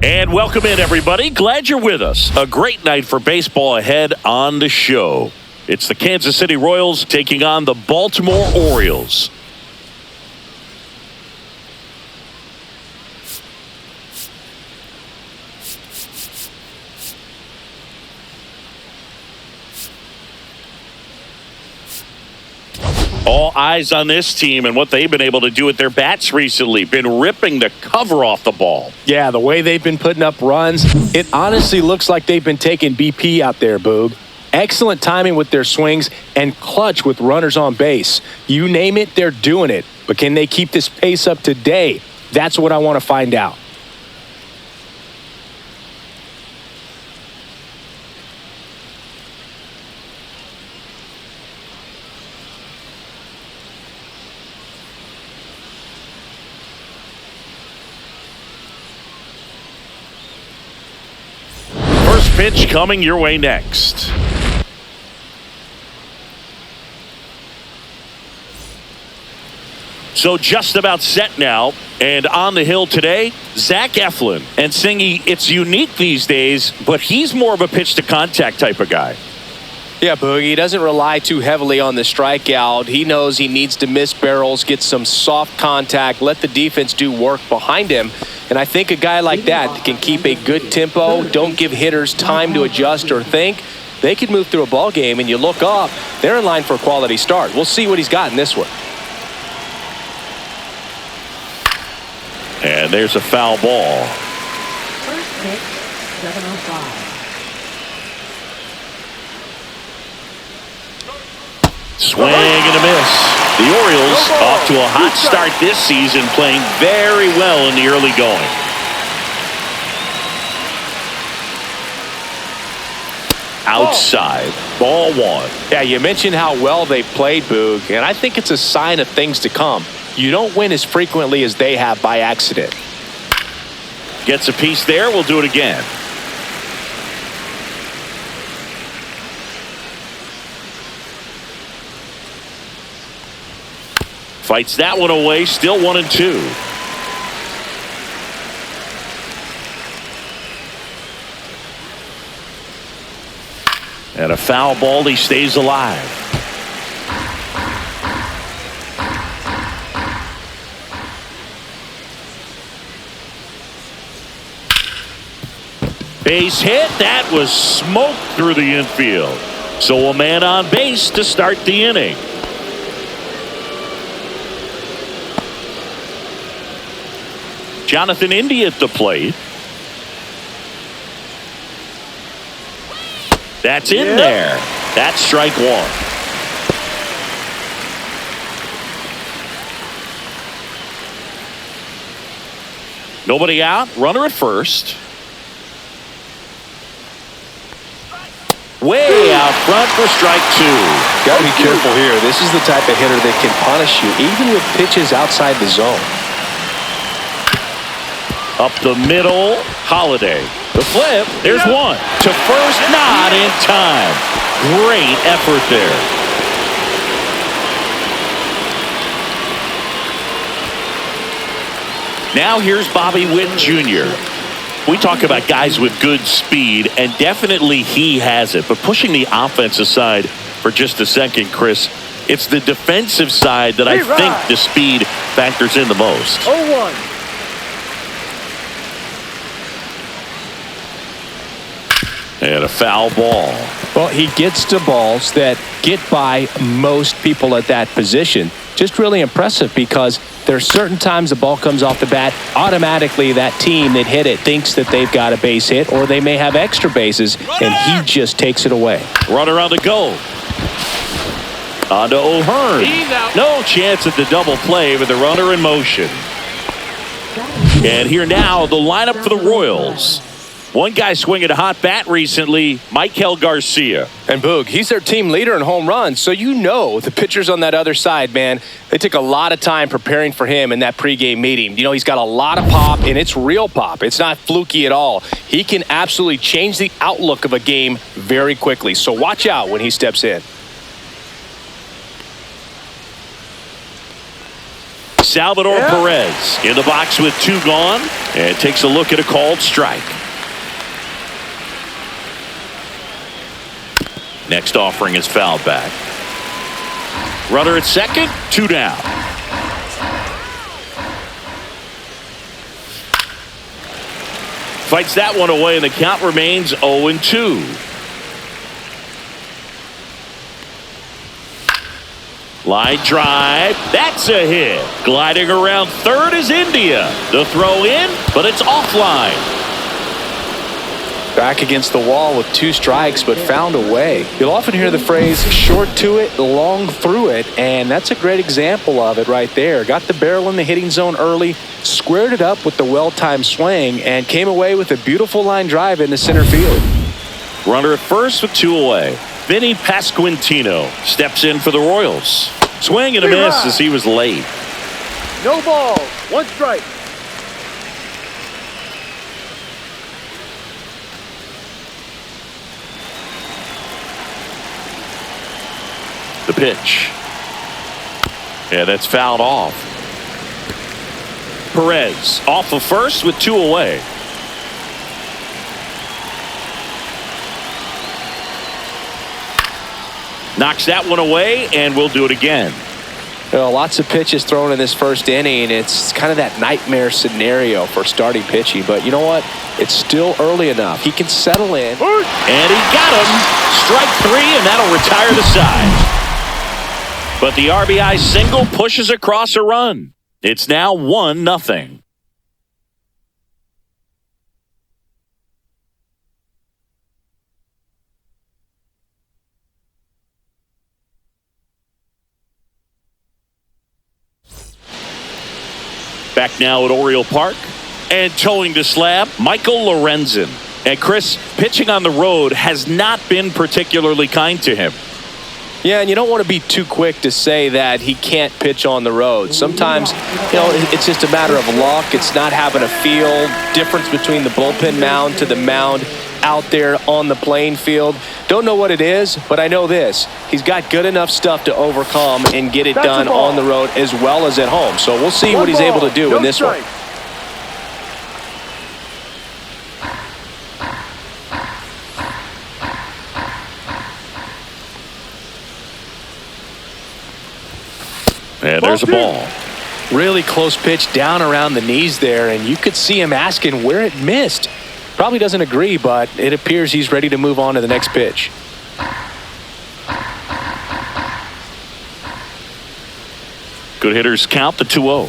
And welcome in, everybody. Glad you're with us. A great night for baseball ahead on the show. It's the Kansas City Royals taking on the Baltimore Orioles. All eyes on this team and what they've been able to do with their bats recently. Been ripping the cover off the ball. Yeah, the way they've been putting up runs, it honestly looks like they've been taking BP out there, Boog. Excellent timing with their swings and clutch with runners on base. You name it, they're doing it. But can they keep this pace up today? That's what I want to find out. Pitch coming your way next. So just about set now, and on the hill today, Zach Eflin. And Singy, it's unique these days, but he's more of a pitch to contact type of guy. Yeah, Boogie, he doesn't rely too heavily on the strikeout. He knows he needs to miss barrels, get some soft contact, let the defense do work behind him. And I think a guy like that can keep a good tempo, don't give hitters time to adjust or think. They could move through a ball game, and you look up, they're in line for a quality start. We'll see what he's got in this one. And there's a foul ball. First pitch, 7:05. Swing and a miss. The Orioles off to a hot start this season, playing very well in the early going. Outside, ball one. Yeah, you mentioned how well they played, Boog, and I think it's a sign of things to come. You don't win as frequently as they have by accident. Gets a piece there. We'll do it again. Fights that one away, still 1-2. And a foul ball, he stays alive. Base hit, that was smoked through the infield. So a man on base to start the inning. Jonathan India at the plate. That's in there. That's strike one. Nobody out. Runner at first. Way out front for strike two. Got to be careful here. This is the type of hitter that can punish you, even with pitches outside the zone. Up the middle, Holliday. The flip, there's one. To first, not in time. Great effort there. Now here's Bobby Witt Jr. We talk about guys with good speed, and definitely he has it. But pushing the offense aside for just a second, Chris, it's the defensive side that I think the speed factors in the most. 0-1. And a foul ball. Well, he gets to balls that get by most people at that position. Just really impressive because there are certain times the ball comes off the bat, automatically that team that hit it thinks that they've got a base hit or they may have extra bases, and he just takes it away. Runner on the go. On to O'Hearn. No chance at the double play with the runner in motion. And here now, the lineup for the Royals. One guy swinging a hot bat recently, Michael Garcia. And Boog, he's their team leader in home runs, so you know the pitchers on that other side, man, they took a lot of time preparing for him in that pregame meeting. You know, he's got a lot of pop, and it's real pop. It's not fluky at all. He can absolutely change the outlook of a game very quickly, so watch out when he steps in. Salvador Perez in the box with 2 gone, and takes a look at a called strike. Next offering is fouled back. Runner at second, 2 down. Fights that one away, and the count remains 0-2. Line drive. That's a hit. Gliding around third is India. The throw in, but it's offline. Back against the wall with 2 strikes, but found a way. You'll often hear the phrase short to it, long through it, and that's a great example of it right there. Got the barrel in the hitting zone early, squared it up with the well-timed swing, and came away with a beautiful line drive into center field. Runner at first with 2 away. Vinny Pasquantino steps in for the Royals. Swing and a miss as he was late. No ball, 1 strike. The pitch. Yeah, that's fouled off. Perez off of first with 2 away. Knocks that one away, and we'll do it again. Lots of pitches thrown in this first inning. It's kind of that nightmare scenario for starting pitching. But you know what? It's still early enough. He can settle in. And he got him. Strike 3, and that'll retire the side. But the RBI single pushes across a run. It's now 1-0. Back now at Oriole Park, and towing to slab, Michael Lorenzen. And Chris, pitching on the road has not been particularly kind to him. Yeah, and you don't want to be too quick to say that he can't pitch on the road. Sometimes, it's just a matter of luck. It's not having a feel. Difference between the bullpen mound to the mound out there on the playing field. Don't know what it is, but I know this. He's got good enough stuff to overcome and get it done on the road as well as at home. So we'll see what he's able to do in this one. Yeah, there's a ball. Really close pitch down around the knees there, and you could see him asking where it missed. Probably doesn't agree, but it appears he's ready to move on to the next pitch. Good hitters count the 2-0.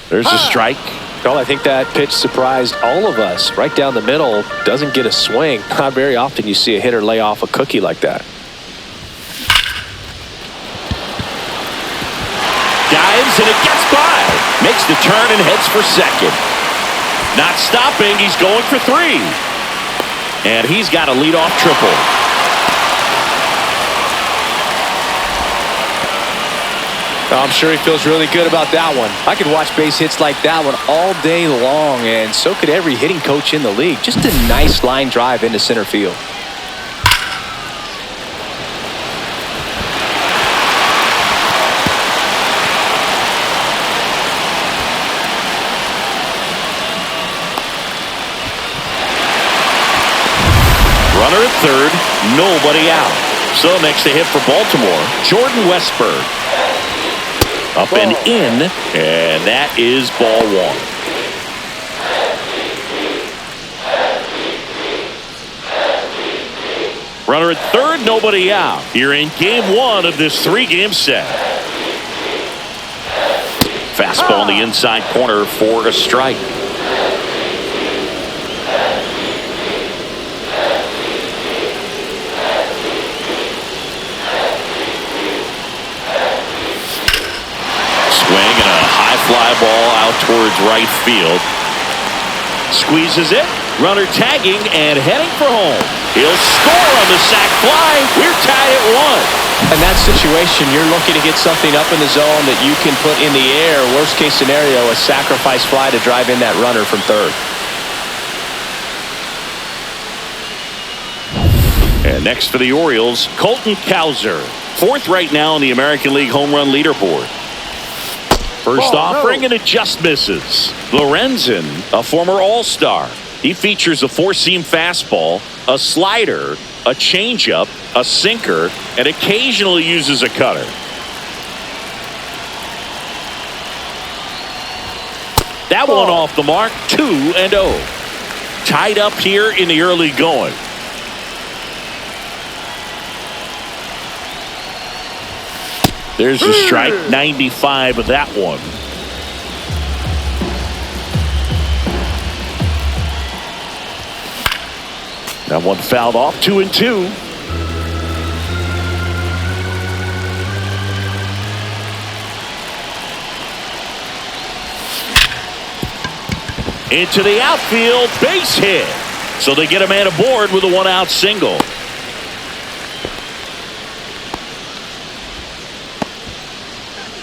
There's a strike. Well, I think that pitch surprised all of us. Right down the middle, doesn't get a swing. Not very often you see a hitter lay off a cookie like that. Dives and it gets by. Makes the turn and heads for second. Not stopping. He's going for 3. And he's got a leadoff triple. I'm sure he feels really good about that one. I could watch base hits like that one all day long, and so could every hitting coach in the league. Just a nice line drive into center field. Runner at third, nobody out. So next to hit for Baltimore, Jordan Westburg. Up and in, and that is ball 1. Runner at third, nobody out. Here in game 1 of this 3-game set. Fastball in the inside corner for a strike. Swing and a high fly ball out towards right field. Squeezes it. Runner tagging and heading for home. He'll score on the sac fly. We're tied at 1. In that situation, you're looking to get something up in the zone that you can put in the air. Worst case scenario, a sacrifice fly to drive in that runner from third. And next for the Orioles, Colton Cowser. 4th right now in the American League home run leaderboard. First offering, and it just misses. Lorenzen, a former All-Star. He features a four-seam fastball, a slider, a changeup, a sinker, and occasionally uses a cutter. That one off the mark, 2-0. Tied up here in the early going. There's a strike, 95 of that one. That one fouled off, 2-2. Into the outfield, base hit. So they get a man aboard with a one-out single.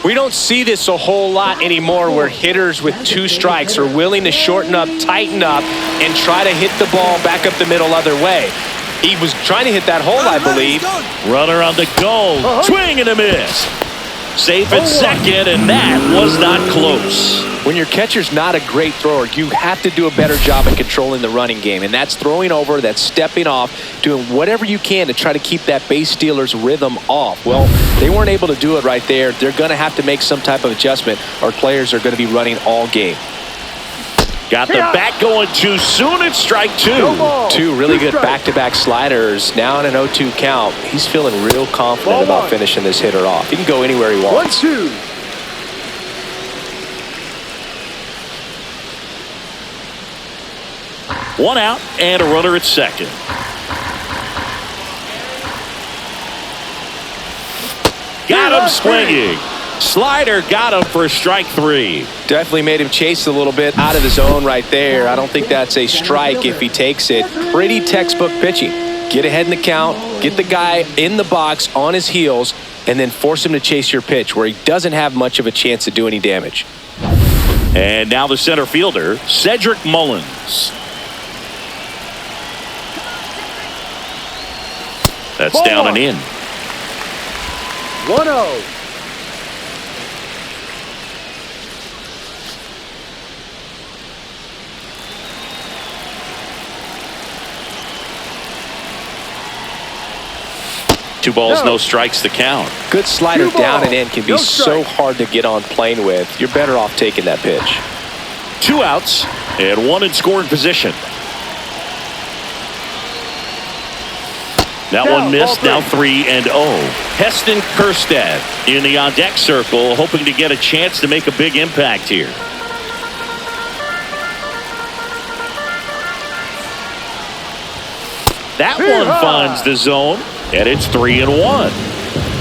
We don't see this a whole lot anymore where hitters with 2 strikes are willing to shorten up, tighten up, and try to hit the ball back up the middle other way. He was trying to hit that hole, I believe. Runner on the go. Swing and a miss. Safe at second, and that was not close. When your catcher's not a great thrower, you have to do a better job at controlling the running game. And that's throwing over, that's stepping off, doing whatever you can to try to keep that base stealer's rhythm off. Well, they weren't able to do it right there. They're going to have to make some type of adjustment, or players are going to be running all game. Got the bat going too soon. It's strike 2. 2 really good back-to-back sliders. Now in an 0-2 count. He's feeling real confident about finishing this hitter off. He can go anywhere he wants. 1-2. One out and a runner at second. Got him swinging. Slider got him for strike 3. Definitely made him chase a little bit out of the zone right there. I don't think that's a strike if he takes it. Pretty textbook pitching. Get ahead in the count, get the guy in the box on his heels, and then force him to chase your pitch where he doesn't have much of a chance to do any damage. And now the center fielder, Cedric Mullins. That's down and in. 1-0. Two balls, no strikes to count. Good slider down and in can be so hard to get on plane with. You're better off taking that pitch. 2 outs and 1 in scoring position. That one missed, now 3-0. Heston Kjerstad in the on-deck circle, hoping to get a chance to make a big impact here. That one finds the zone, and it's 3-1.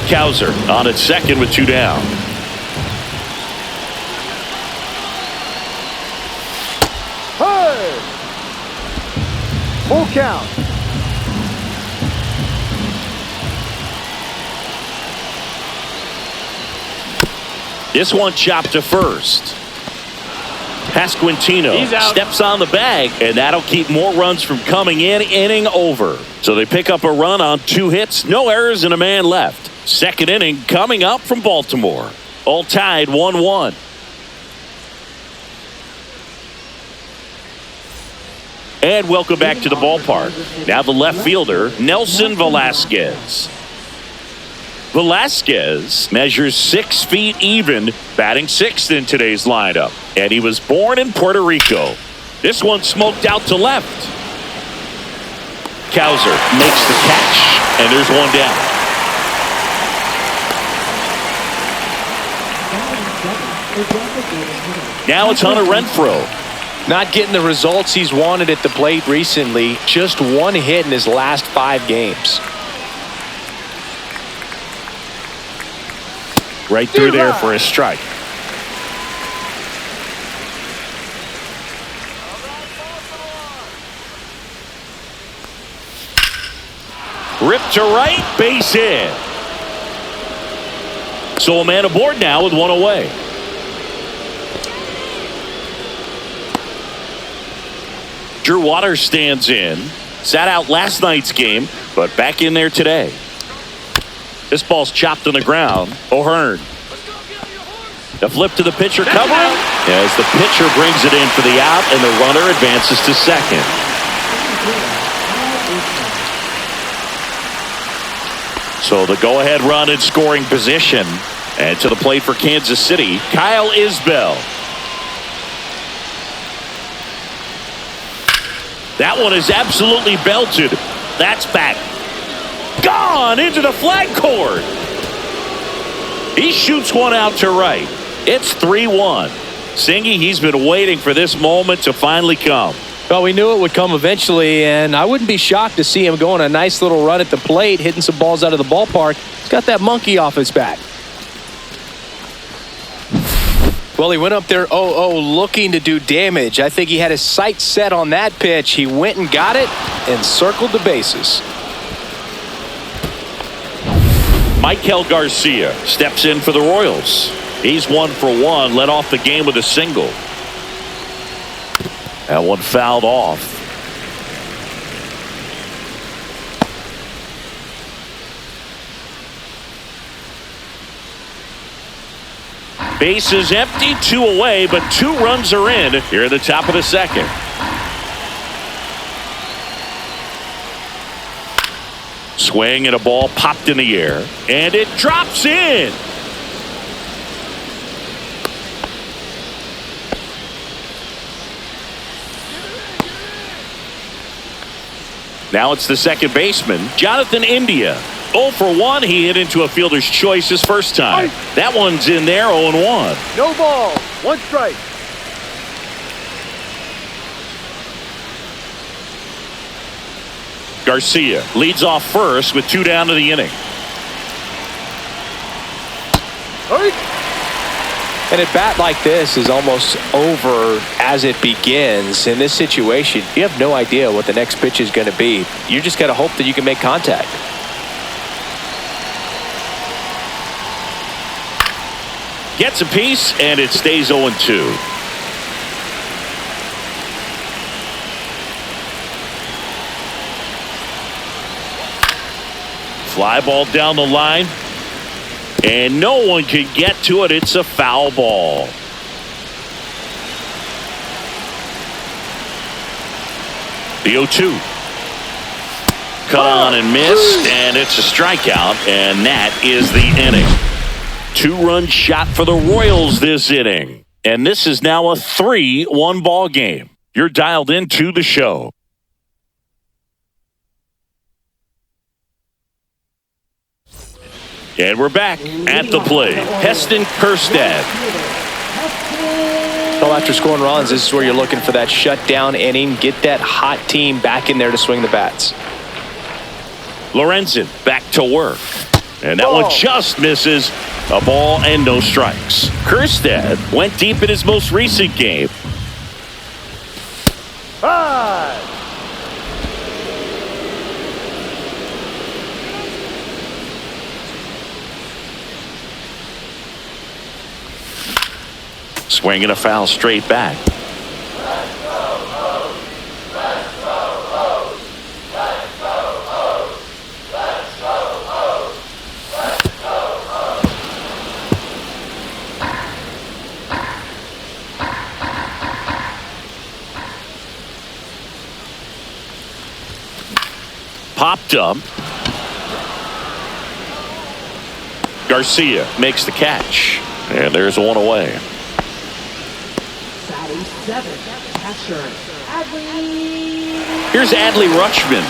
Cowser on at second with 2 down. Hey! Full count. This one chopped to first. Pasquantino steps on the bag, and that'll keep more runs from coming in. Inning over. So they pick up a run on 2 hits, no errors, and a man left. Second inning coming up from Baltimore. All tied 1-1. And welcome back to the ballpark. Now the left fielder, Nelson Velasquez. Velasquez measures 6 feet even, batting 6th in today's lineup. And he was born in Puerto Rico. This one smoked out to left. Cowser makes the catch, and there's 1 down. Now it's Hunter Renfroe. Not getting the results he's wanted at the plate recently. Just 1 hit in his last 5 games. Right through there for a strike. Ripped to right, base hit. So a man aboard now with 1 away. Drew Waters stands in. Sat out last night's game, but back in there today. This ball's chopped on the ground. O'Hearn. A flip to the pitcher covering as the pitcher brings it in for the out, and the runner advances to second. So the go-ahead run in scoring position. And to the plate for Kansas City, Kyle Isbell. That one is absolutely belted. That's back. Gone into the flag court. He shoots one out to right. It's 3-1. Singy, he's been waiting for this moment to finally come. Well, we knew it would come eventually, and I wouldn't be shocked to see him go on a nice little run at the plate, hitting some balls out of the ballpark. He's got that monkey off his back. Well, he went up there 0-0 looking to do damage. I think he had his sights set on that pitch. He went and got it and circled the bases. Michael Garcia steps in for the Royals. He's 1 for 1, led off the game with a single. That one fouled off. Bases empty, 2 away, but 2 runs are in here at the top of the second. Swing and a ball popped in the air, and it drops in. Now it's the second baseman, Jonathan India. 0 for 1, he hit into a fielder's choice his first time. That one's in there, 0-1. No ball. 1 strike. Garcia leads off first with 2 down to the inning. And a bat like this is almost over as it begins. In this situation, you have no idea what the next pitch is going to be. You just got to hope that you can make contact. Gets a piece, and it stays 0-2. Fly ball down the line, and no one can get to it. It's a foul ball. The 0-2. Cut on and missed, and it's a strikeout, and that is the inning. 2-run shot for the Royals this inning. And this is now a 3-1 ball game. You're dialed into the show. And we're back at the plate. Heston Kjerstad. Well, after scoring runs, this is where you're looking for that shutdown inning. Get that hot team back in there to swing the bats. Lorenzen back to work. And that one just misses. A ball and no strikes. Kjerstad went deep in his most recent game. 5. Swinging a foul straight back. Popped up. Garcia makes the catch. And there's one away. Batting 7, catcher, Adley. Here's Adley Rutschman.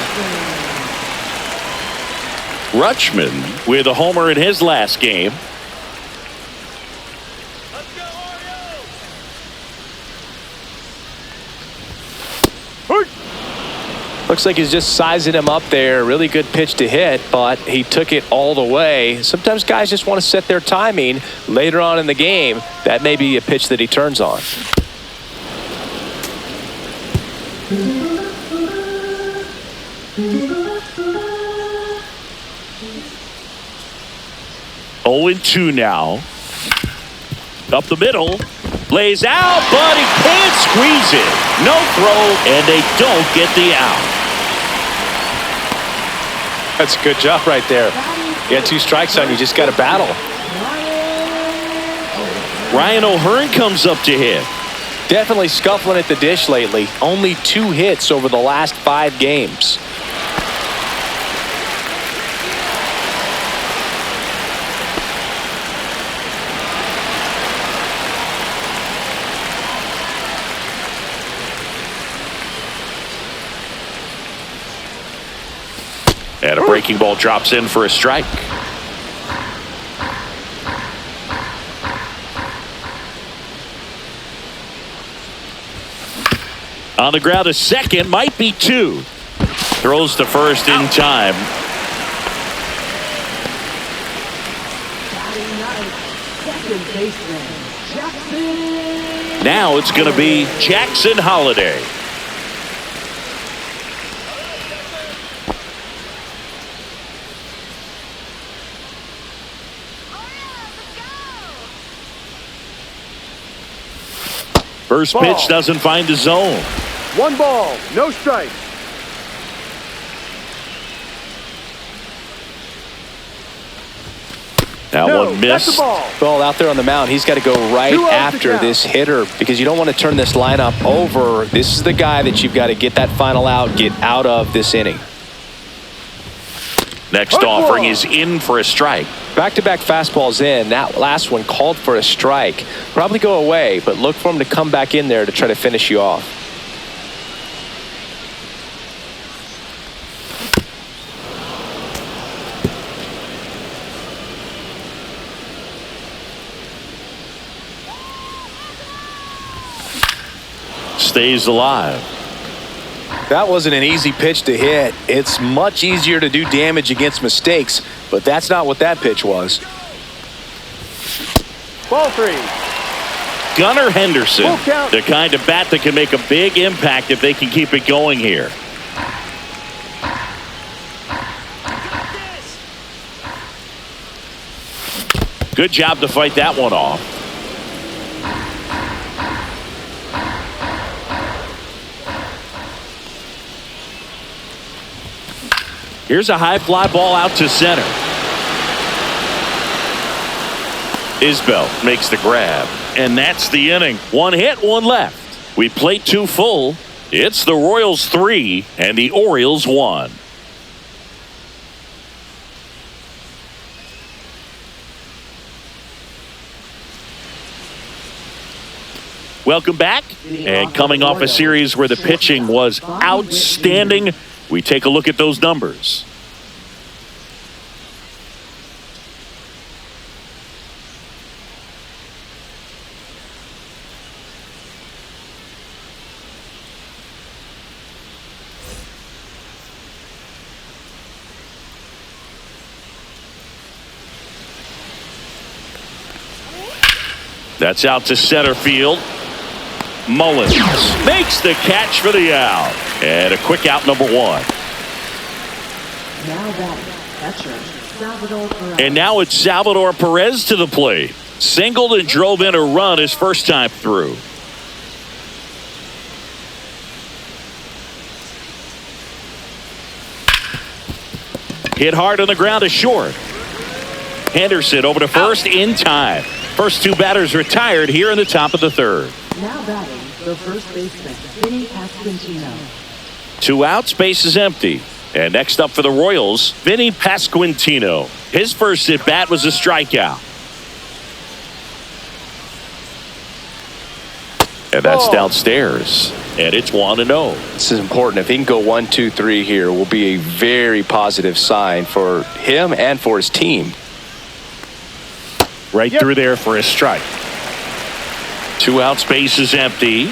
Rutschman with a homer in his last game. Looks like he's just sizing him up there. Really good pitch to hit, but he took it all the way. Sometimes guys just want to set their timing later on in the game. That may be a pitch that he turns on. Oh, 2 now. Up the middle. Lays out, but he can't squeeze it. No throw, and they don't get the out. That's a good job right there. You got 2 strikes on you, just got to battle. Ryan O'Hearn comes up to hit. Definitely scuffling at the dish lately. Only 2 hits over the last 5 games. And a breaking ball drops in for a strike. On the ground, a second, might be 2. Throws to first in time. Second baseman, Jackson. Now it's going to be Jackson Holliday. First pitch doesn't find the zone. 1 ball, no strike. That one missed. That's the ball. Well, out there on the mound, he's got to go right 2 outs to after count. this hitter because you don't want to turn this lineup over. This is the guy that you've got to get that final out, get out of this inning. Next offering is in for a strike. Back-to-back fastballs in. That last one called for a strike. Probably go away, but look for him to come back in there to try to finish you off. Stays alive. That wasn't an easy pitch to hit. It's much easier to do damage against mistakes, but that's not what that pitch was. Ball 3. Gunnar Henderson, Full count. the kind of bat that can make a big impact if they can keep it going here. Good job to fight that one off. Here's a high fly ball out to center. Isbell makes the grab, and that's the inning. 1 hit, 1 left. We played 2 full. It's the Royals 3 and the Orioles 1. Welcome back. And coming off a series where the pitching was outstanding, we take a look at those numbers. That's out to center field. Mullins makes the catch for the out. And a quick out, number 1. Now batting, catcher, Salvador Perez. And now it's Salvador Perez to the plate. Singled and drove in a run his first time through. Hit hard on the ground to short. Henderson over to first in time. First 2 batters retired here in the top of the 3rd. Now batting, the first baseman, Vinny Pasquantino. 2 outs, base is empty. And next up for the Royals, Vinny Pasquantino. His first at bat was a strikeout. And that's downstairs. And it's 1-0. This is important. If he can go 1, 2, 3 here, will be a very positive sign for him and for his team. Right through there for a strike. 2 outs, base is empty.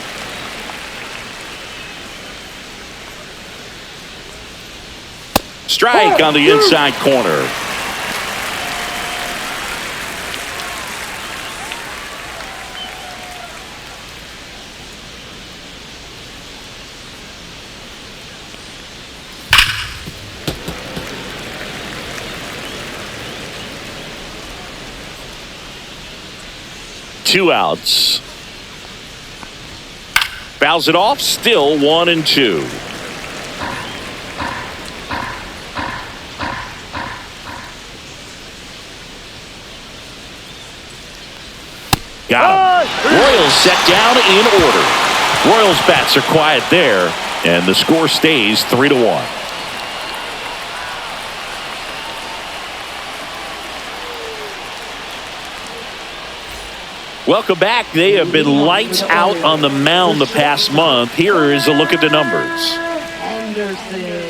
Strike on the inside corner. Two outs. Fouls it off. Still 1-2. Got him. Royals set down in order. Royals bats are quiet there, and the score stays 3-1. Welcome back. They have been lights out on the mound the past month. Here is a look at the numbers. Henderson.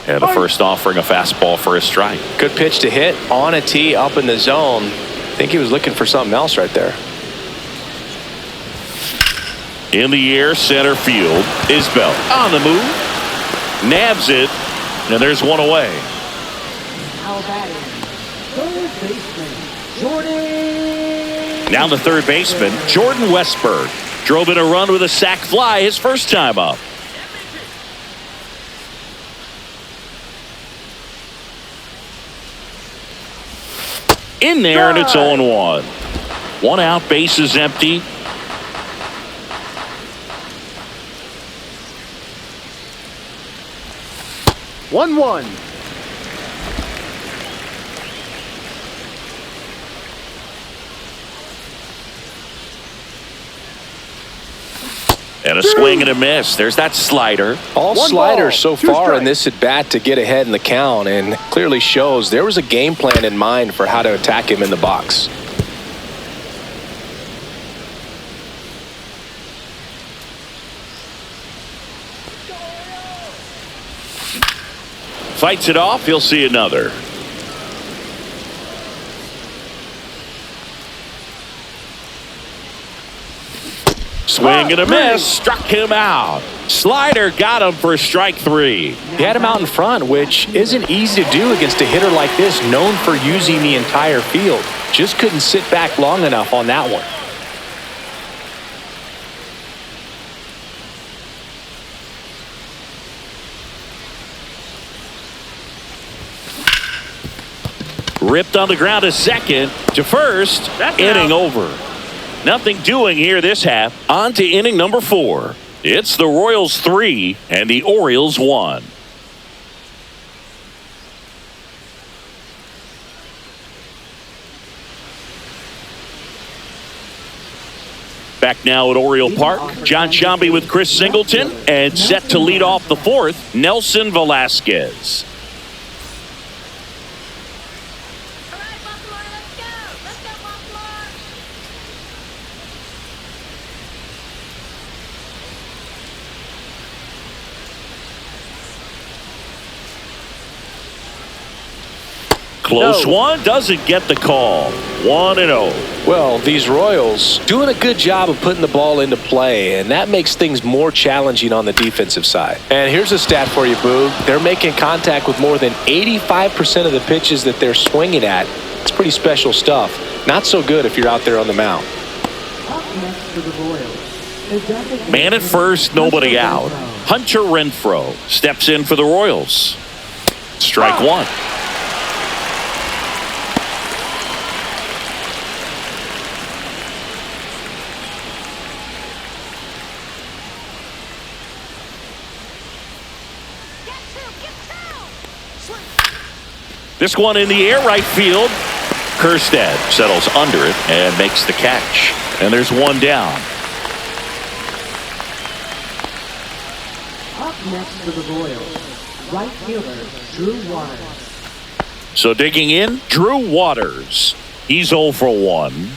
And the first offering a fastball for a strike. Good pitch to hit on a tee up in the zone. I think he was looking for something else right there. In the air, center field. Isbell on the move. Nabs it. And there's one away. How about it? Third baseman, Jordan. Now the third baseman, Jordan Westberg. Drove in a run with a sac fly his first time up. In there, and it's 0-1. One out, base is empty. One. And a swing and a miss. There's that slider. All One sliders ball, so two far strikes. in this at bat to get ahead in the count, and clearly shows there was a game plan in mind for how to attack him in the box. Fights it off. He'll see another. Swing and a miss. Struck him out. Slider got him for strike 3. He had him out in front, which isn't easy to do against a hitter like this, known for using the entire field. Just couldn't sit back long enough on that one. Ripped on the ground to second. To first. That's inning out. over. Nothing doing here this half. On to inning number 4. It's the Royals 3 and the Orioles 1. Back now at Oriole Park, John Shambi with Chris Singleton, and set to lead off the 4th, Nelson Velasquez. All right, Baltimore, let's go. Let's go, Baltimore. Close No. one, doesn't get the call. 1-0. Well, these Royals doing a good job of putting the ball into play, and that makes things more challenging on the defensive side. And here's a stat for you, Boog. They're making contact with more than 85% of the pitches that they're swinging at. It's pretty special stuff. Not so good if you're out there on the mound. Up next for the Royals. The designated Man at first, nobody Hunter out. Renfroe. Hunter Renfroe steps in for the Royals. Strike 1. Get two. This one in the air, right field. Kerstead settles under it and makes the catch. And there's one down. Up next for the Royals, right fielder Drew Waters. So digging in, Drew Waters. He's 0 for 1.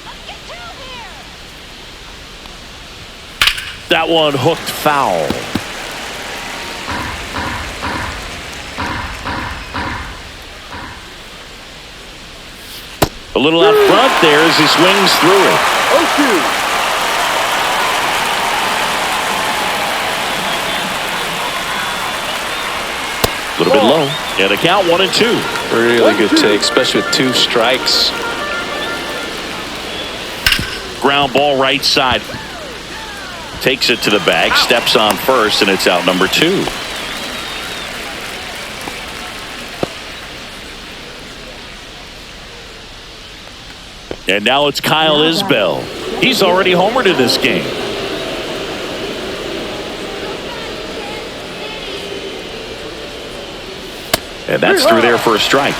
Let's get two here. That one hooked foul. A little out front there as he swings through it. 0-2. A little bit low. And a count 1-2. Really good take, especially with 2 strikes. Ground ball right side. Takes it to the bag, steps on first, and it's out number 2. And now it's Kyle Isbell. He's already homered in this game. And that's through there for a strike.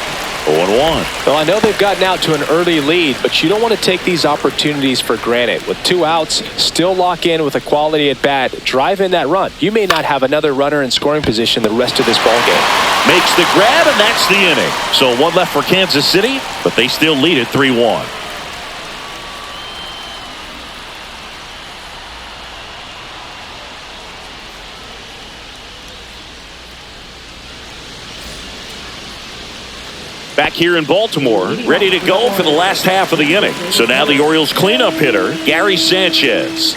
0-1. Well, I know they've gotten out to an early lead, but you don't want to take these opportunities for granted. With 2 outs, still lock in with a quality at bat. Drive in that run. You may not have another runner in scoring position the rest of this ball game. Makes the grab, and that's the inning. So 1 left for Kansas City, but they still lead it 3-1. Back here in Baltimore, ready to go for the last half of the inning. So now the Orioles cleanup hitter, Gary Sanchez.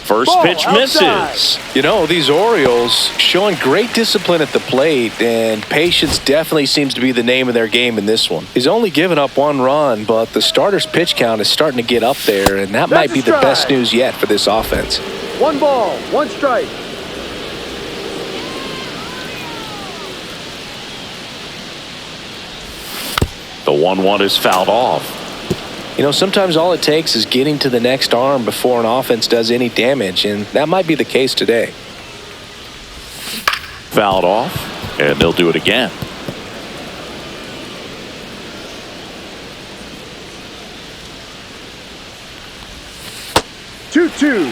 First pitch misses. You know, these Orioles showing great discipline at the plate, and patience definitely seems to be the name of their game in this one. He's only given up 1 run, but the starter's pitch count is starting to get up there, and that might be the best news yet for this offense. 1 ball, 1 strike. The 1-1 is fouled off. You know, sometimes all it takes is getting to the next arm before an offense does any damage, and that might be the case today. Fouled off, and they'll do it again. Two.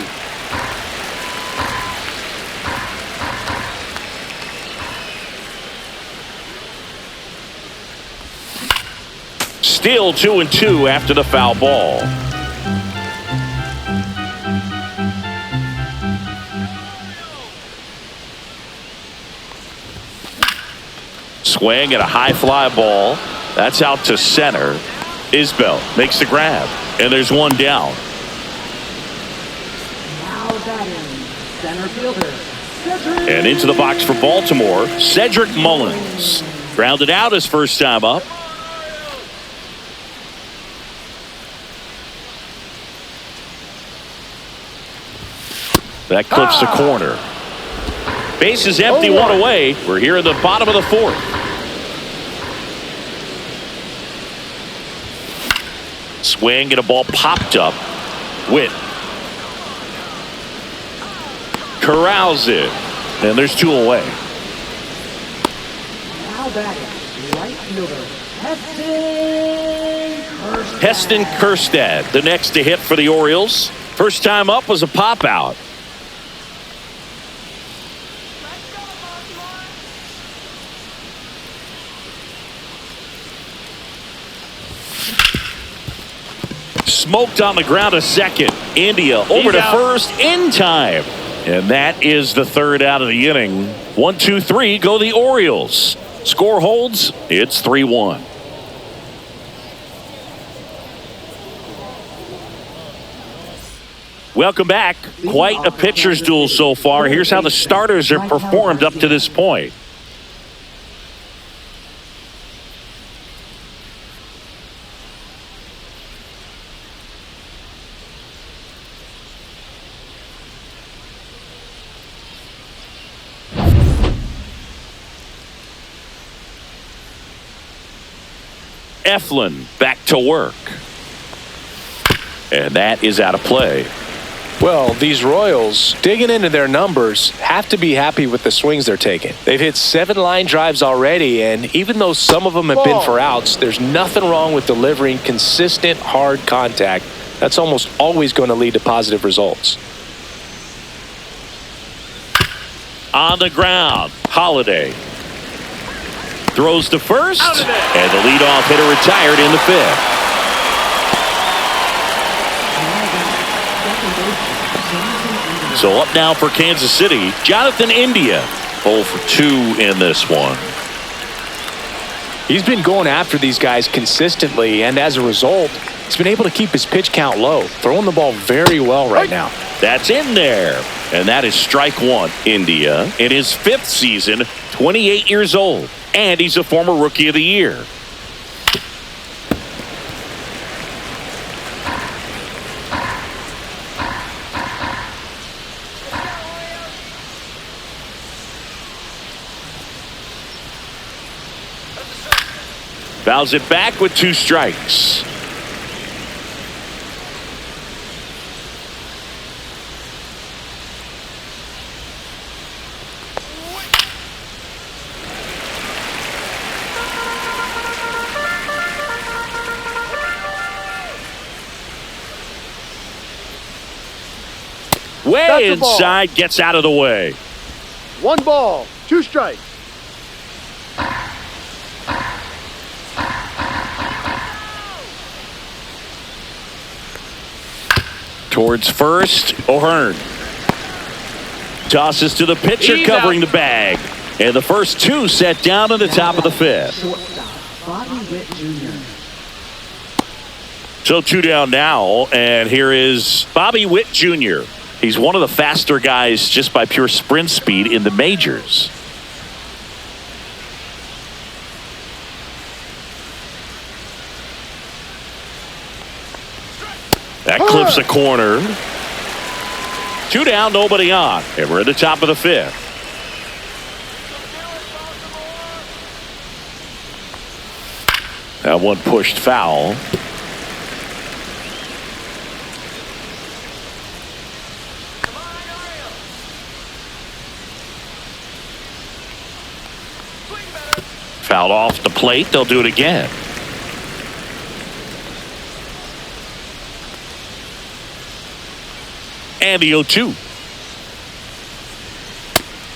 Still 2-2 after the foul ball. Swing and a high fly ball. That's out to center. Isbell makes the grab, and there's 1 down. Now batting, center fielder, Cedric. And into the box for Baltimore, Cedric Mullins. Grounded out his first time up. That clips the corner. Base is empty, 1 away. We're here in the bottom of the 4th. Swing and a ball popped up. Witt corrals it. And there's 2 away. Now batting, right fielder, Heston Kjerstad, the next to hit for the Orioles. First time up was a pop out. Smoked on the ground to second. India over to first in time. And that is the 3rd out of the inning. 1-2-3 go the Orioles. Score holds. It's 3-1. Welcome back. Quite a pitcher's duel so far. Here's how the starters have performed up to this point. Eflin back to work. And that is out of play. Well, these Royals, digging into their numbers, have to be happy with the swings they're taking. They've hit 7 line drives already, and even though some of them have been for outs, there's nothing wrong with delivering consistent, hard contact. That's almost always going to lead to positive results. On the ground, Holliday throws to first, and the leadoff hitter retired in the 5th. So up now for Kansas City, Jonathan India, 0 for 2 in this one. He's been going after these guys consistently, and as a result, he's been able to keep his pitch count low, throwing the ball very well right now. That's in there, and that is strike 1. India in his 5th season, 28 years old, and he's a former Rookie of the Year. Fouls it back with 2 strikes. Way inside, gets out of the way. 1 ball, 2 strikes. Towards first, O'Hearn. Tosses to the pitcher, covering the bag. And the first 2 set down in the top of the 5th. Bobby Witt Jr. So 2 down now, and here is Bobby Witt Jr. He's one of the faster guys just by pure sprint speed in the majors. That clips a corner. 2 down, nobody on. And we're at the top of the 5th. That one pushed foul. Fouled off the plate. They'll do it again. And the 0-2.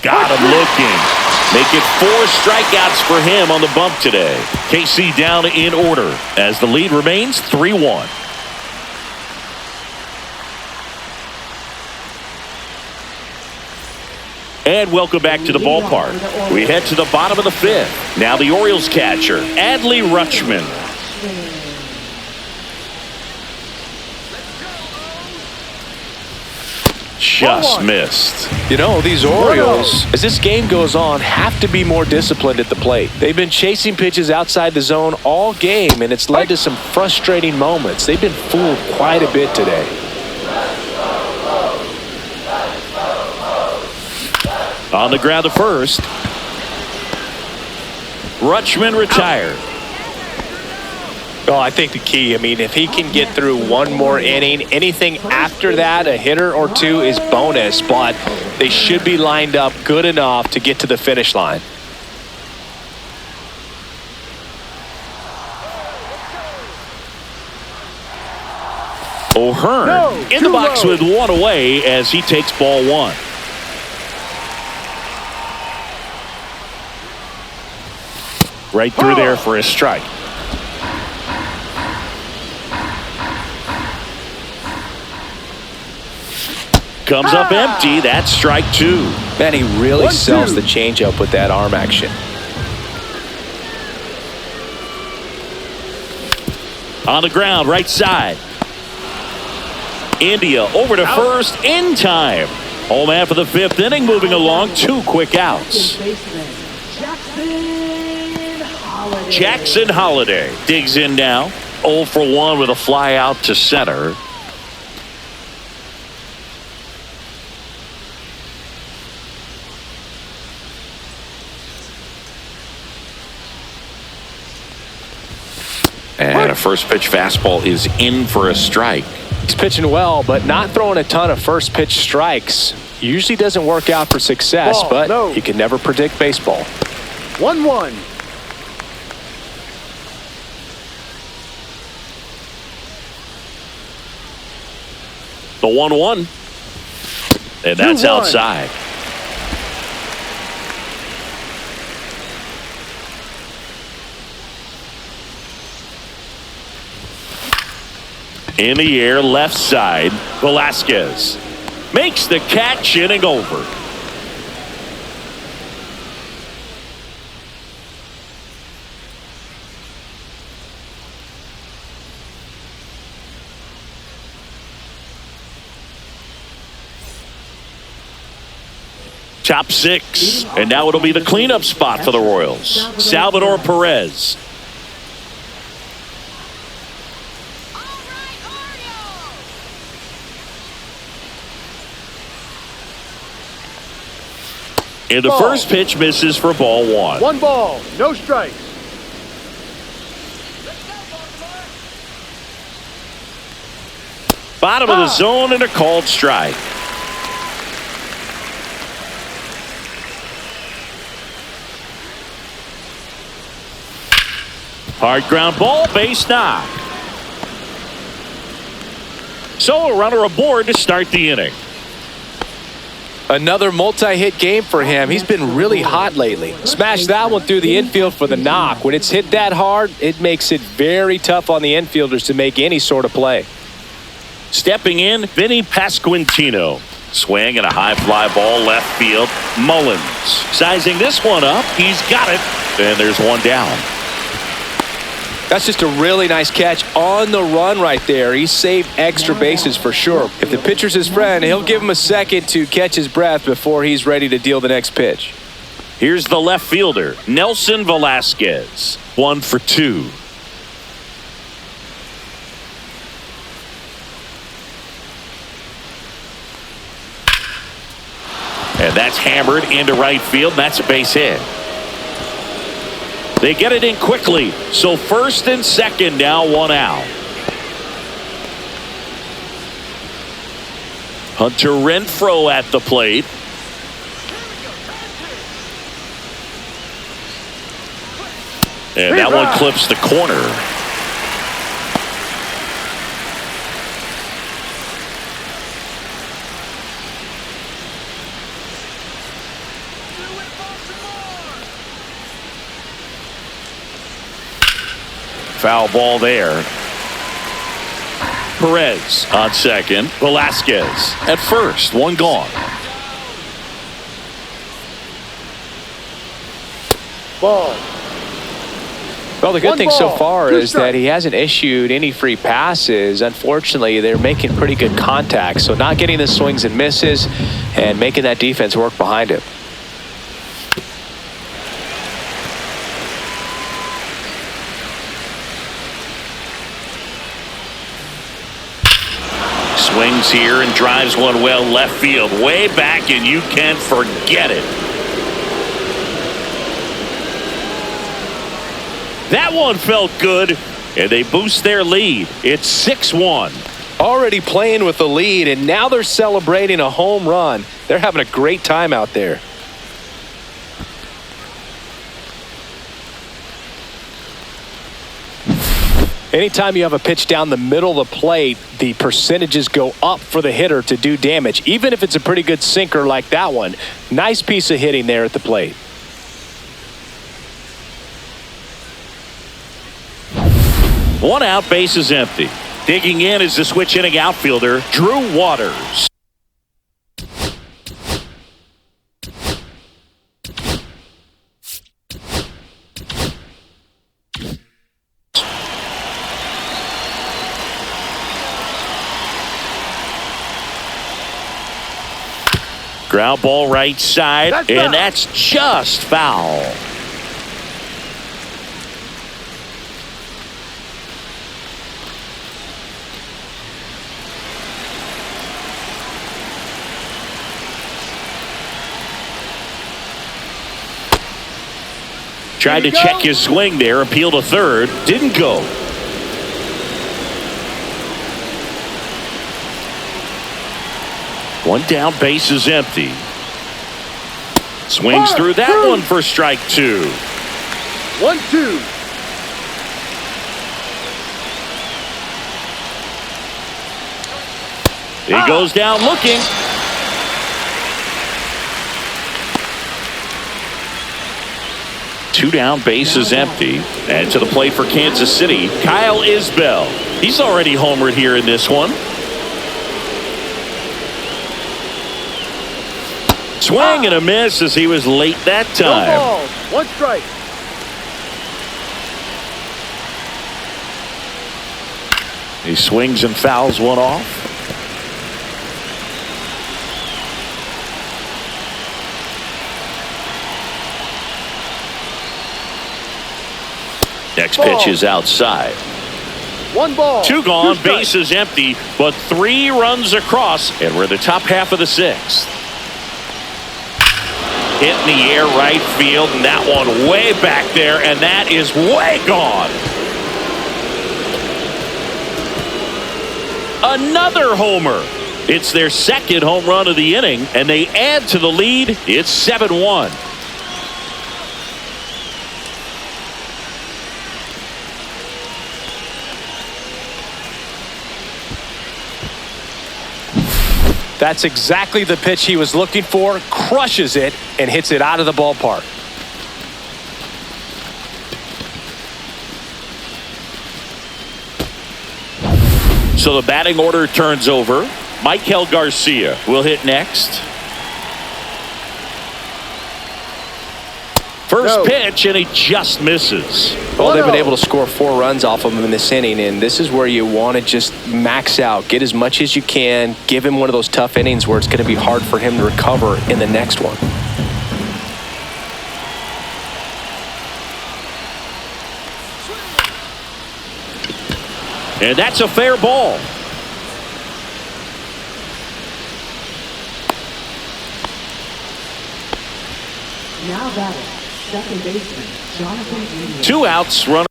Got him looking. Make it 4 strikeouts for him on the bump today. KC down in order as the lead remains 3-1. And welcome back to the ballpark. We head to the bottom of the 5th. Now the Orioles catcher, Adley Rutschman. Just missed. You know, these Orioles, as this game goes on, have to be more disciplined at the plate. They've been chasing pitches outside the zone all game, and it's led to some frustrating moments. They've been fooled quite a bit today. On the ground to first. Rutschman retired. Oh, I think the key, if he can get through 1 more inning, anything after that, a hitter or 2 is bonus, but they should be lined up good enough to get to the finish line. O'Hearn in the box with 1 away as he takes ball 1. Right through there for a strike. Comes up empty. That's strike 2. Man, he really sells the changeup with that arm action. On the ground, right side. India over to first in time. Home half of the 5th inning, moving along. 2 quick outs. Jackson Holliday digs in now. 0 for 1 with a fly out to center. And a first pitch fastball is in for a strike. He's pitching well, but not throwing a ton of first pitch strikes. Usually doesn't work out for success, but you can never predict baseball. 1-1. The 1-1. And that's 2-1. outside. In the air, left side, Velasquez makes the catch, inning over. Top 6, and now it'll be the cleanup spot for the Royals. Salvador Perez. And the first pitch misses for ball 1. 1 ball, no strikes. Bottom of the zone and a called strike. Hard ground ball, base knock. So a runner aboard to start the inning. Another multi-hit game for him. He's been really hot lately. Smashed that one through the infield for the knock. When it's hit that hard, it makes it very tough on the infielders to make any sort of play. Stepping in, Vinny Pasquantino. Swing and a high fly ball left field. Mullins sizing this one up. He's got it. And there's one down. That's just a really nice catch on the run right there. He saved extra bases for sure. If the pitcher's his friend, he'll give him a second to catch his breath before he's ready to deal the next pitch. Here's the left fielder, Nelson Velasquez. 1 for 2. And that's hammered into right field. That's a base hit. They get it in quickly. So first and second now, 1 out. Hunter Renfroe at the plate. And that one clips the corner. Foul ball there. Perez on second. Velasquez at first. 1 gone. Ball. Well, the good thing so far is strikes. that he hasn't issued any free passes. Unfortunately, they're making pretty good contact. So not getting the swings and misses and making that defense work behind him. Swings here and drives one well left field. Way back, and you can forget it. That one felt good, and they boost their lead. It's 6-1. Already playing with the lead, and now they're celebrating a home run. They're having a great time out there. Anytime you have a pitch down the middle of the plate, the percentages go up for the hitter to do damage, even if it's a pretty good sinker like that one. Nice piece of hitting there at the plate. One out, base is empty. Digging in is the switch hitting outfielder, Drew Waters. Ground ball right side, and that's just foul. Tried to check his swing there, appeal to third, didn't go. One down, base is empty. Swings through that one for strike 2. 1-2. He goes down looking. Two down, base is empty. And to the plate for Kansas City, Kyle Isbell. He's already homered here in this one. Swing and a miss as he was late that time. No ball. 1 strike. He swings and fouls one off. Next pitch is outside. 1 ball. 2 gone, base is empty, but 3 runs across, and we're in the top half of the 6th. Hit in the air right field, and that one way back there, and that is way gone. Another homer. It's their second home run of the inning, and they add to the lead. It's 7-1. That's exactly the pitch he was looking for. Crushes it and hits it out of the ballpark. So the batting order turns over. Michael Garcia will hit next. First pitch, and he just misses. Well, they've been able to score 4 runs off of him in this inning, and this is where you want to just max out. Get as much as you can. Give him one of those tough innings where it's going to be hard for him to recover in the next one. And that's a fair ball. Now batting, second baseman, Jonathan India. 2 outs, runner.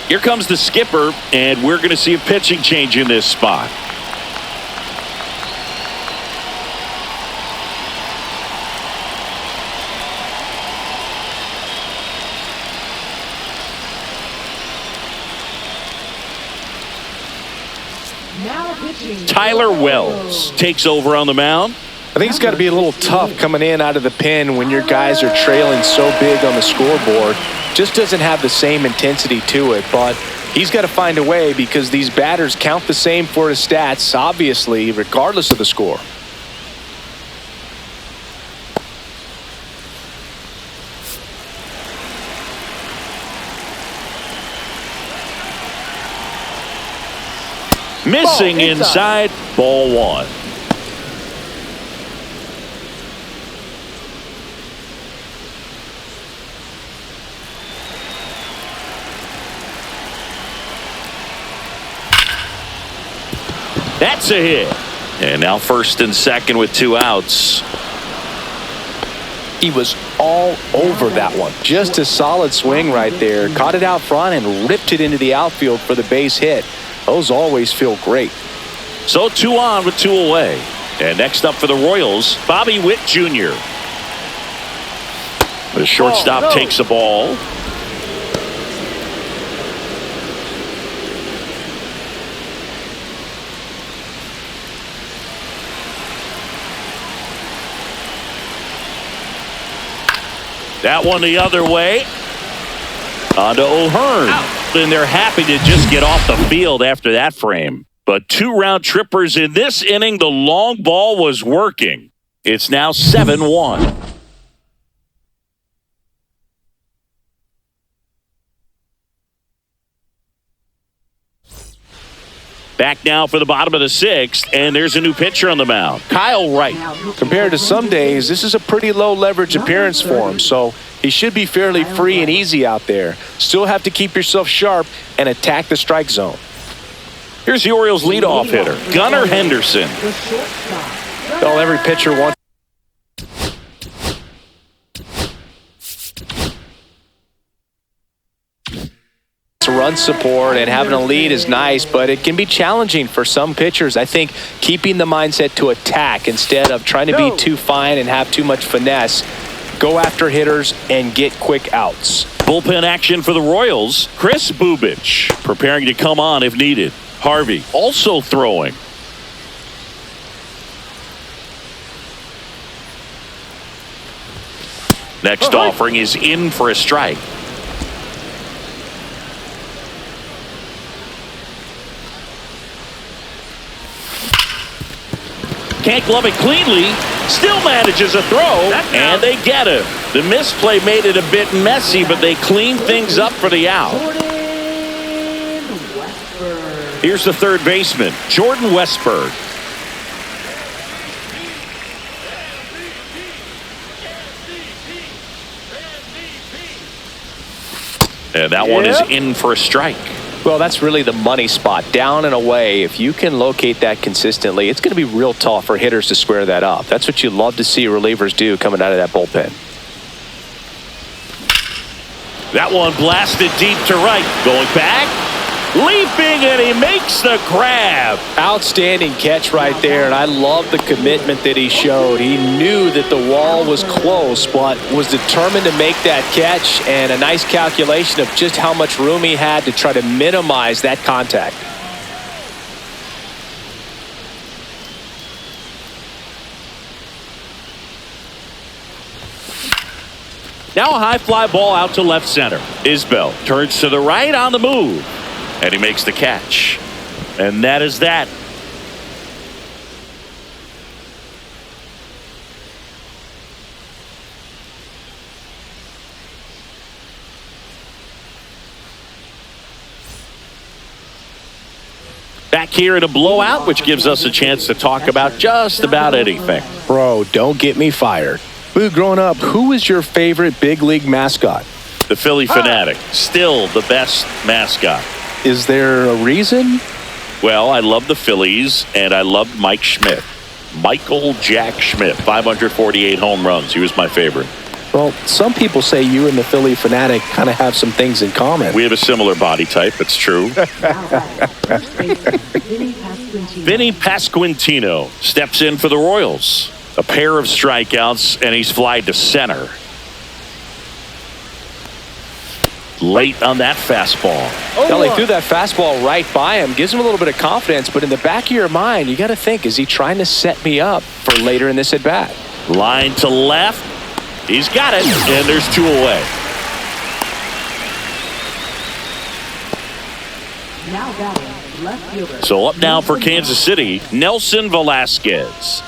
Here comes the skipper, and we're going to see a pitching change in this spot. Tyler Wells takes over on the mound. I think it's got to be a little tough coming in out of the pen when your guys are trailing so big on the scoreboard. Just doesn't have the same intensity to it, but he's got to find a way because these batters count the same for his stats, obviously, regardless of the score. Missing inside, ball 1. That's a hit. And now first and second with 2 outs. He was all over that one. Just a solid swing right there. Caught it out front and ripped it into the outfield for the base hit. Those always feel great. So 2 on with 2 away. And next up for the Royals, Bobby Witt Jr. The shortstop takes the ball. That one the other way. On to O'Hearn. And they're happy to just get off the field after that frame. But 2 round trippers in this inning. The long ball was working. It's now 7-1. Back now for the bottom of the 6th, and there's a new pitcher on the mound, Kyle Wright. Compared to some days, this is a pretty low leverage appearance for him, so he should be fairly free and easy out there. Still have to keep yourself sharp and attack the strike zone. Here's the Orioles leadoff hitter, Gunnar Henderson. Well, every pitcher wants run support, and having a lead is nice, but it can be challenging for some pitchers. I think keeping the mindset to attack instead of trying to be too fine and have too much finesse. Go after hitters and get quick outs. Bullpen action for the Royals. Chris Bubich preparing to come on if needed. Harvey also throwing. Next offering is in for a strike. Can't glove it cleanly. Still manages a throw, and they get him. The misplay made it a bit messy, but they clean things up for the out. Here's the third baseman, Jordan Westberg. And that one is in for a strike. Well, that's really the money spot, down and away. If you can locate that consistently, it's going to be real tough for hitters to square that up. That's what you love to see relievers do coming out of that bullpen. That one blasted deep to right. Going back, leaping, and he makes the grab. Outstanding catch right there, and I love the commitment that he showed. He knew that the wall was close, but was determined to make that catch, and a nice calculation of just how much room he had to try to minimize that contact. Now a high fly ball out to left center. Isbell turns to the right on the move, and he makes the catch. And that is that. Back here in a blowout, which gives us a chance to talk about just about anything. Bro, don't get me fired. Growing up, who was your favorite big league mascot? The Philly Fanatic, still the best mascot. Is there a reason? Well, I love the Phillies, and I loved Mike Schmidt. Michael Jack Schmidt, 548 home runs. He was my favorite. Well, some people say you and the Philly Fanatic kind of have some things in common. We have a similar body type. It's true. Vinny Pasquantino steps in for the Royals. A pair of strikeouts, and he's flied to center. Late on that fastball. Elly threw that fastball right by him. Gives him a little bit of confidence, but in the back of your mind, you got to think, is he trying to set me up for later in this at-bat? Line to left. He's got it, and there's two away. Now batting, left fielder. So up now for Kansas City, Nelson Velasquez.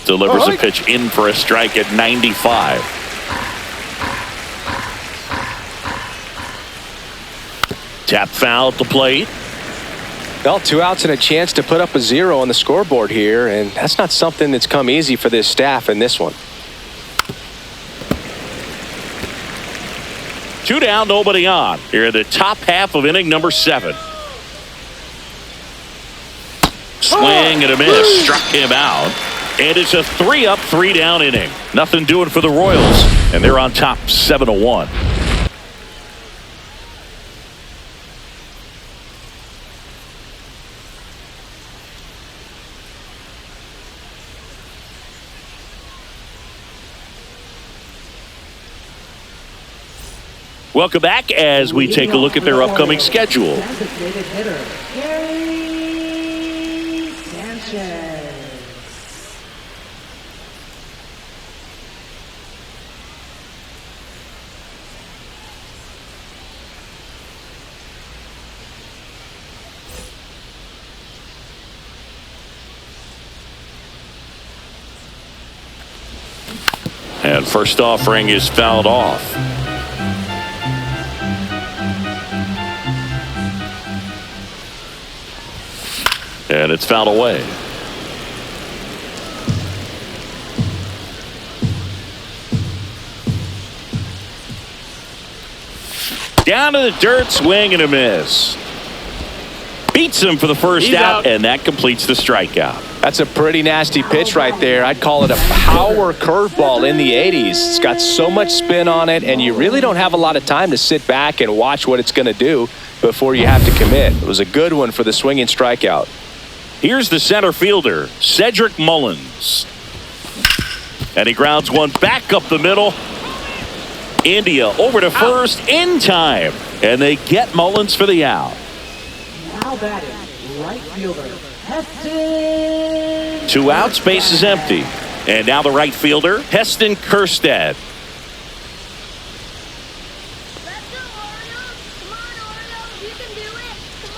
Delivers a pitch in for a strike at 95. Tap foul at the plate. Well, 2 outs and a chance to put up a 0 on the scoreboard here, and that's not something that's come easy for this staff in this one. 2 down, nobody on. Here in the top half of inning number 7. Swing and a miss. Struck him out. And it's a 3-up, 3-down inning. Nothing doing for the Royals, and they're on top 7-1. Welcome back as we take a look at their upcoming schedule. Designated hitter, Gary Sanchez. And first offering is fouled off. And it's fouled away. Down to the dirt, swing and a miss. Beats him for the first out, and that completes the strikeout. That's a pretty nasty pitch right there. I'd call it a power curveball in the 80s. It's got so much spin on it, and you really don't have a lot of time to sit back and watch what it's going to do before you have to commit. It was a good one for the swinging strikeout. Here's the center fielder, Cedric Mullins. And he grounds one back up the middle. India over to first in time. And they get Mullins for the out. Now batting, right fielder, Heston. 2 outs, base is empty. And now the right fielder, Heston Kjerstad. Let's go, Orioles. Come on, Orioles. You can do it. Come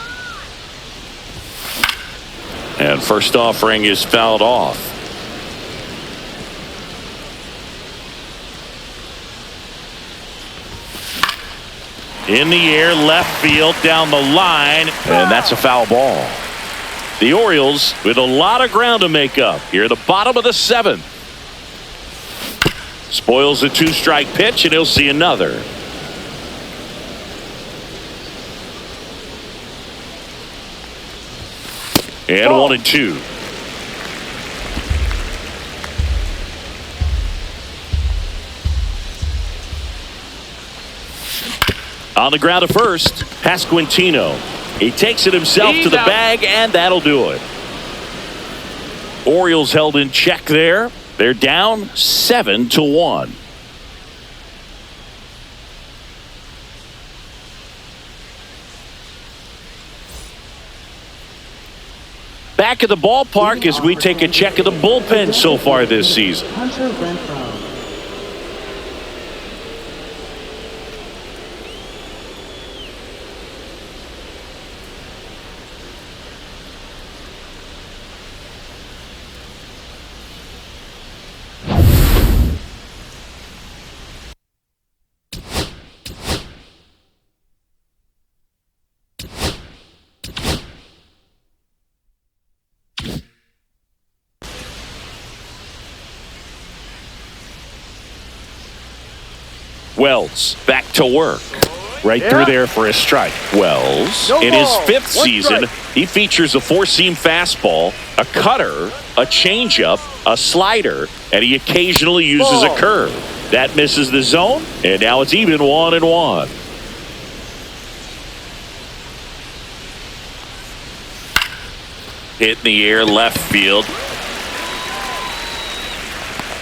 on. And first offering is fouled off. In the air, left field, down the line, and that's a foul ball. The Orioles with a lot of ground to make up here at the bottom of the 7th. Spoils a 2-strike pitch, and he'll see another. And 1-2. On the ground at first, Pasquantino. He takes it himself to the bag, and that'll do it. Orioles held in check there. They're down 7-1. Back at the ballpark as we take a check of the bullpen so far this season. Hunter Renfroe. Wells back to work. Right through there for a strike. Wells, in his 5th season, he features a 4-seam fastball, a cutter, a changeup, a slider, and he occasionally uses a curve. That misses the zone, and now it's even 1-1. Hit in the air, left field.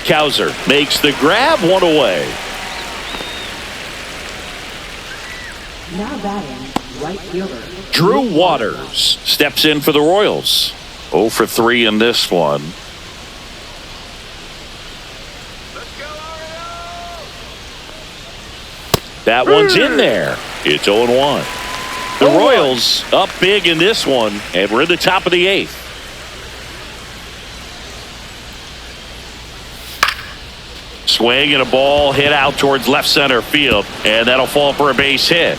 Cowser makes the grab, 1 away. Now batting, right fielder. Drew Waters steps in for the Royals. 0 for 3 in this one. That one's in there. It's 0-1. The Royals up big in this one, and we're in the top of the 8th. Swing and a ball hit out towards left center field, and that'll fall for a base hit.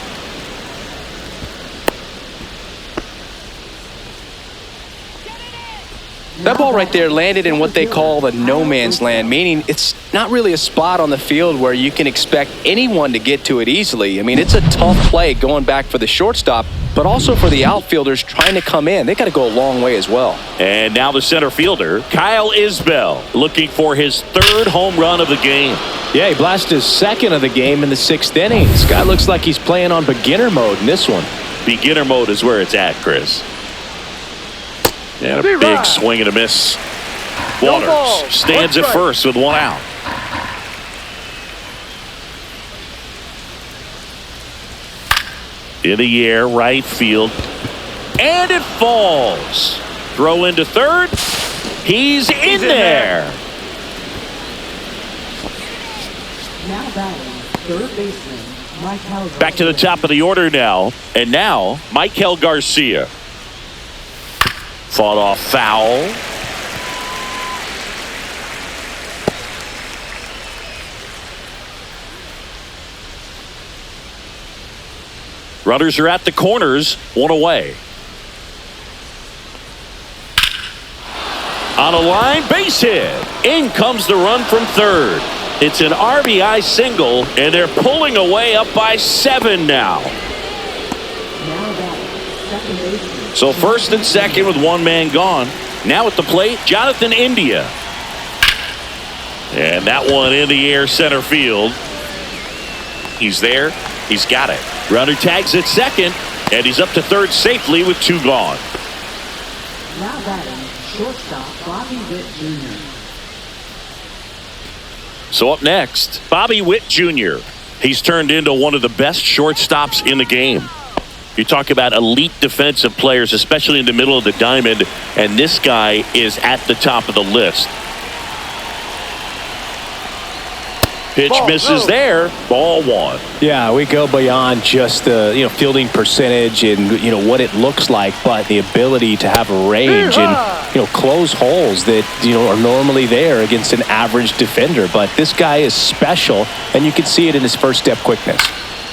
That ball right there landed in what they call the no man's land, meaning it's not really a spot on the field where you can expect anyone to get to it easily. I mean, it's a tough play going back for the shortstop, but also for the outfielders trying to come in. They got to go a long way as well. And now the center fielder, Kyle Isbell, looking for his 3rd home run of the game. Yeah, he blasted his 2nd of the game in the 6th inning. This guy looks like he's playing on beginner mode in this one. Beginner mode is where it's at, Chris. And a big swing and a miss. Waters stands at first with 1 out. In the air, right field. And it falls. Throw into 3rd. He's in there. Now batting, 3rd baseman, Michael. Back to the top of the order now. And now, Michael Garcia. Fought off foul. Runners are at the corners, 1 away. On a line, base hit. In comes the run from 3rd. It's an RBI single, and they're pulling away up by 7 now. Now batting, 2nd baseman. So 1st and 2nd with 1 man gone. Now at the plate, Jonathan India. And that one in the air, center field. He's there. He's got it. Runner tags at 2nd, and he's up to 3rd safely with 2 gone. Now batting, shortstop, Bobby Witt Jr. So up next, Bobby Witt Jr. He's turned into one of the best shortstops in the game. You talk about elite defensive players, especially in the middle of the diamond, and this guy is at the top of the list. Pitch misses there. Ball 1. Yeah, we go beyond just the fielding percentage and what it looks like, but the ability to have a range and close holes that are normally there against an average defender. But this guy is special, and you can see it in his first step quickness.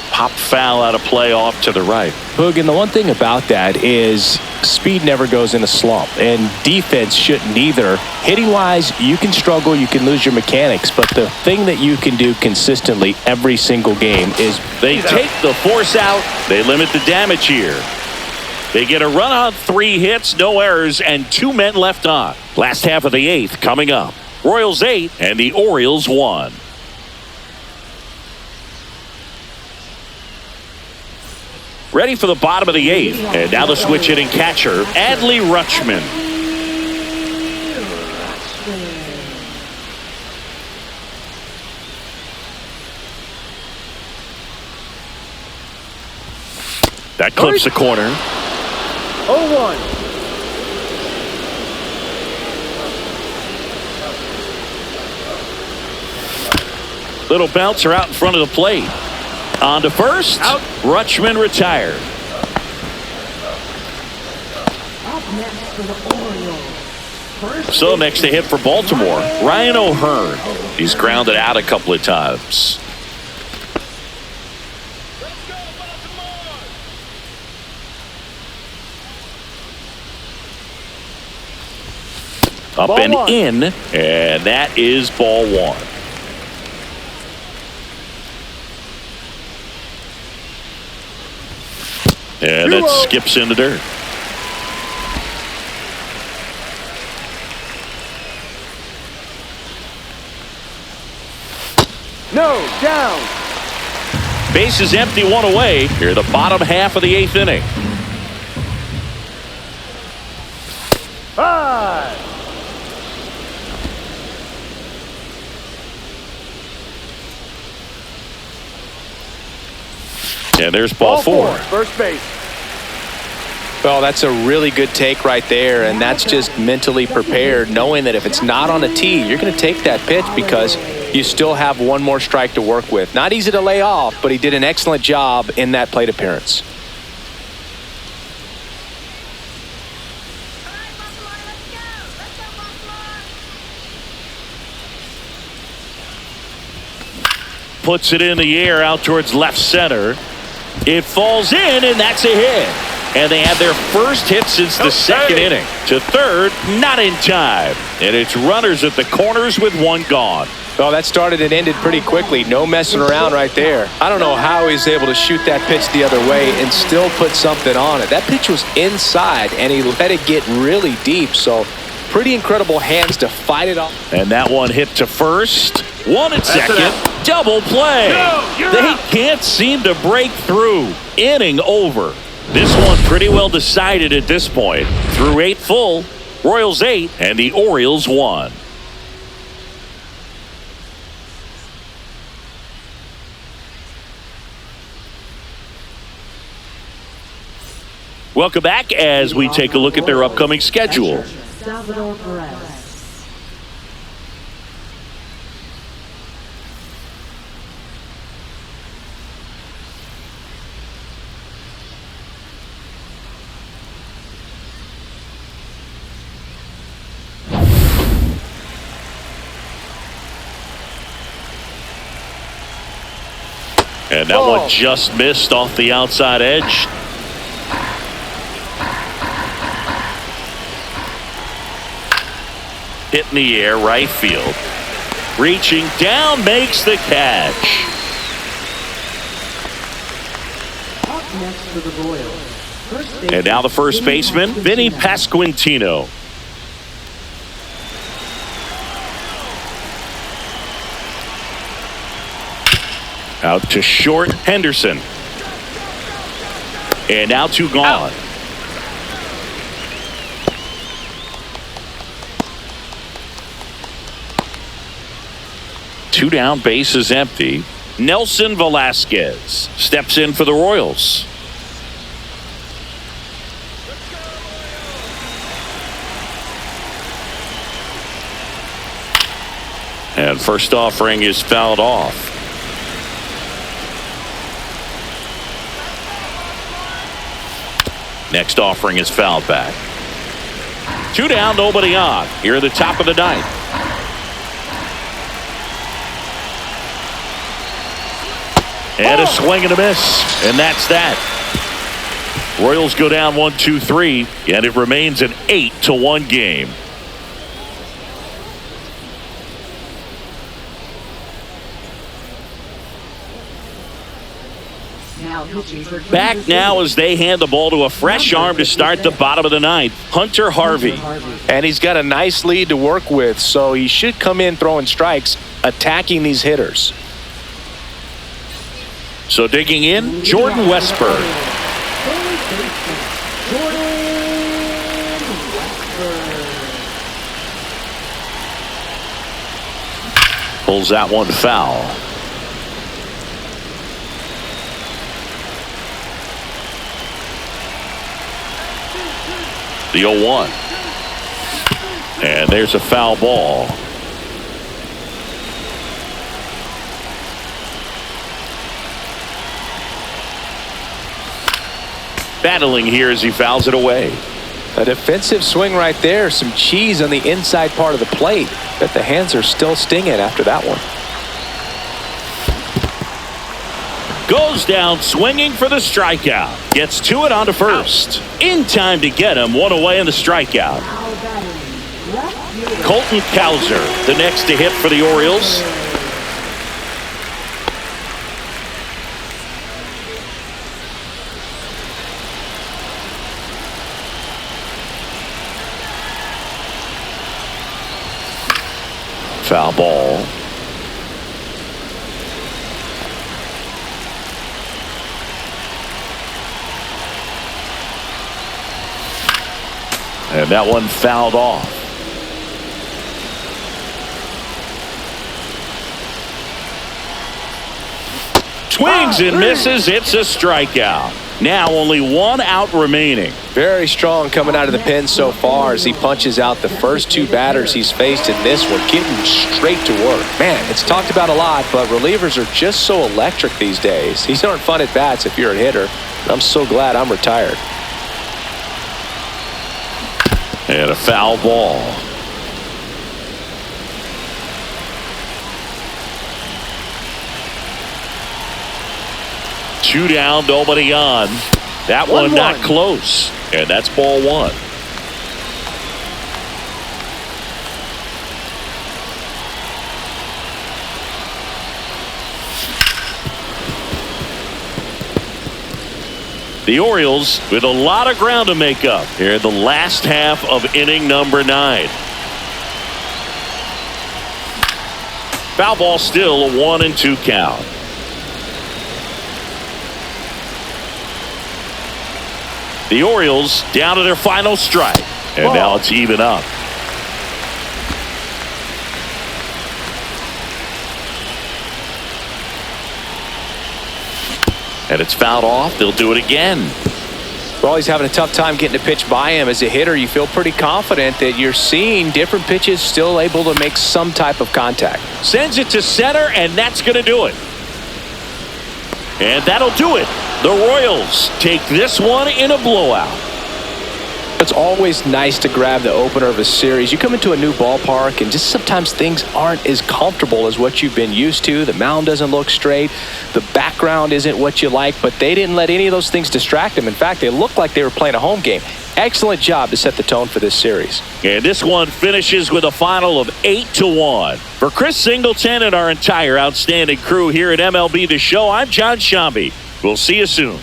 Pop foul out of play off to the right. Boog, and the one thing about that is speed never goes in a slump, and defense shouldn't either. Hitting-wise, you can struggle, you can lose your mechanics, but the thing that you can do consistently every single game is they take the force out, they limit the damage here. They get a run on 3 hits, no errors, and 2 men left on. Last half of the 8th coming up. Royals 8 and the Orioles 1. Ready for the bottom of the 8th. And now the switch hitting catcher, Adley Rutschman. That clips the corner. 0-1. Little bouncer out in front of the plate. On to first. Out. Rutschman retired. Up next for the Orioles. First So next to hit for Baltimore, Ryan O'Hearn. He's grounded out a couple of times. Up Ball and one. in, and that is ball 1. And that 2-0. skips in the dirt. No, down. Base is empty, 1 away. Here, the bottom half of the 8th inning. 5. And there's ball 4. First base. Well, that's a really good take right there, and that's just mentally prepared, knowing that if it's not on a tee, you're going to take that pitch because you still have one more strike to work with. Not easy to lay off, but he did an excellent job in that plate appearance. All right, Baltimore, let's go. Let's go, Baltimore. Puts it in the air out towards left center. It falls in, and that's a hit. And they have their first hit since the second inning. To third, not in time. And it's runners at the corners with 1 gone. Well, that started and ended pretty quickly. No messing around right there. I don't know how he's able to shoot that pitch the other way and still put something on it. That pitch was inside, and he let it get really deep. So pretty incredible hands to fight it off. And that one hit to first. 1 at second. it. Double play. No, you're They out. can't seem to break through. Inning over. This one pretty well decided at this point. Through 8 full, Royals 8 and the Orioles 1. Welcome back as we take a look at their upcoming schedule. Salvador Perez. And that one just missed off the outside edge. Hit in the air, right field. Reaching down, makes the catch. Up next for the Royals. First baseman, And now the first baseman, Vinny Pasquantino. Out to short, Henderson. And now 2 gone. Two down, base is empty. Nelson Velasquez steps in for the Royals. And first offering is fouled off. Next offering is fouled back. 2 down, nobody on. Here at the top of the 9th. And a swing and a miss. And that's that. Royals go down 1-2-3, and it remains an 8-1 game. Back now as they hand the ball to a fresh arm to start the bottom of the 9th, Hunter Harvey. And he's got a nice lead to work with, so he should come in throwing strikes, attacking these hitters. So digging in, Jordan Westburg. Pulls that one foul. The 0-1. And there's a foul ball. Battling here as he fouls it away. A defensive swing right there. Some cheese on the inside part of the plate. Bet the hands are still stinging after that one. Goes down swinging for the strikeout. Gets to it onto first. In time to get him. One away in the strikeout. Colton Cowser, the next to hit for the Orioles. Foul ball. And that one fouled off. Swings and misses. It's a strikeout. Now only one out remaining. Very strong coming out of the pen so far as he punches out the first two batters he's faced in this one, getting straight to work. Man, it's talked about a lot, but relievers are just so electric these days. These aren't fun at bats if you're a hitter. I'm so glad I'm retired. And a foul ball. Two down, nobody on. That one not close. And that's ball one. The Orioles with a lot of ground to make up here in the last half of inning number 9. Foul ball, still a 1-2 count. The Orioles down to their final strike. And now it's even up. And it's fouled off. They'll do it again. Well, he's having a tough time getting a pitch by him. As a hitter, you feel pretty confident that you're seeing different pitches still able to make some type of contact. Sends it to center, and that's going to do it. And that'll do it. The Royals take this one in a blowout. It's always nice to grab the opener of a series. You come into a new ballpark and just sometimes things aren't as comfortable as what you've been used to. The mound doesn't look straight. The background isn't what you like, but they didn't let any of those things distract them. In fact, they looked like they were playing a home game. Excellent job to set the tone for this series. And this one finishes with a final of 8-1. For Chris Singleton and our entire outstanding crew here at MLB The Show, I'm John Shambi. We'll see you soon.